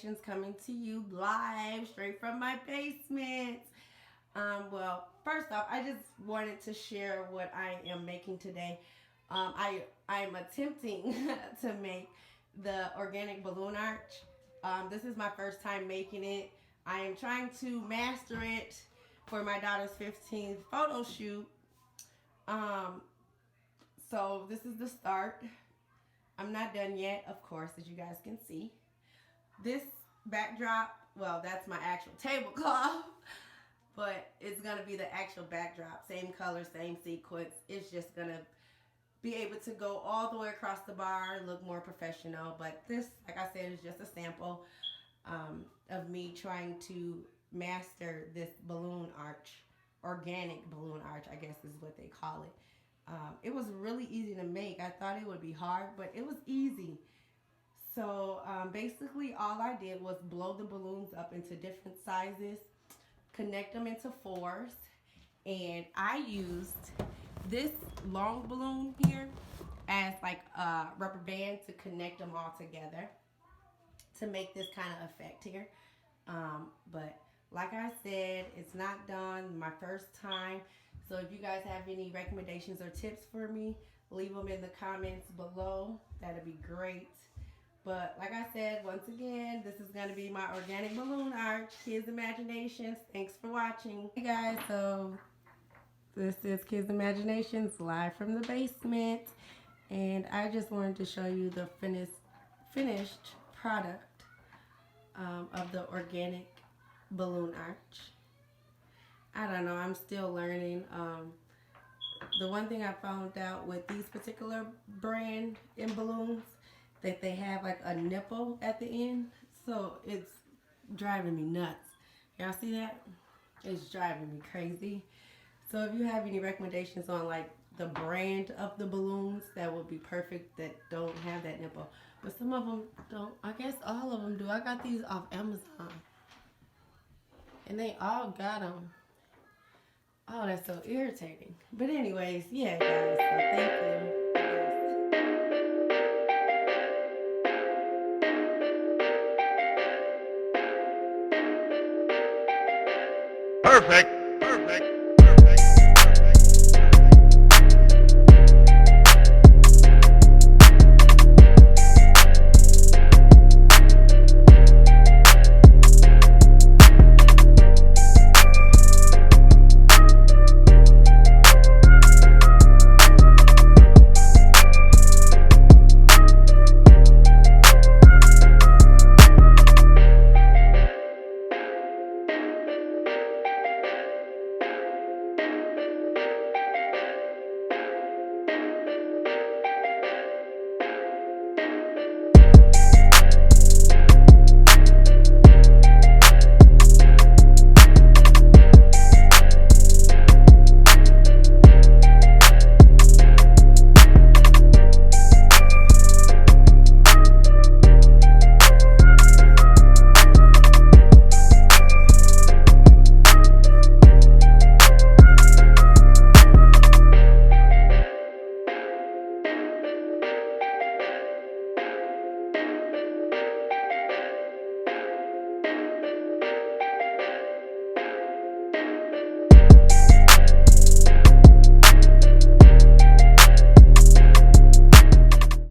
Creations coming to you live straight from my basement. Well, first off, I just wanted to share what I am making today. I'm attempting to make the organic balloon arch. This is my first time making it. I am trying to master it for my daughter's 15th photo shoot. So this is the start. I'm not done yet, of course, as you guys can see. This backdrop, well, that's my actual tablecloth, but it's gonna be the actual backdrop. Same color, same sequence. It's just gonna be able to go all the way across the bar, look more professional. But this, like I said, is just a sample of me trying to master this balloon arch, organic balloon arch, I guess is what they call it. It was really easy to make. I thought it would be hard, but it was easy. So basically all I did was blow the balloons up into different sizes, connect them into fours, and I used this long balloon here as like a rubber band to connect them all together to make this kind of effect here. But like I said, it's not done, my first time. So if you guys have any recommendations or tips for me, leave them in the comments below. That'd be great. But like I said, once again, this is going to be my organic balloon arch, Kids Imaginations. Thanks for watching. Hey guys, so this is Kids Imaginations live from the basement. And I just wanted to show you the finished product of the organic balloon arch. I don't know, I'm still learning. The one thing I found out with these particular brand in balloons, that they have like a nipple at the end, so it's driving me nuts. Y'all see that? It's driving me crazy. So if you have any recommendations on like the brand of the balloons, that would be perfect, that don't have that nipple. But some of them don't. I guess all of them do. I got these off Amazon, and they all got them. Oh, that's so irritating. But anyways, yeah, guys, so thank you. Perfect.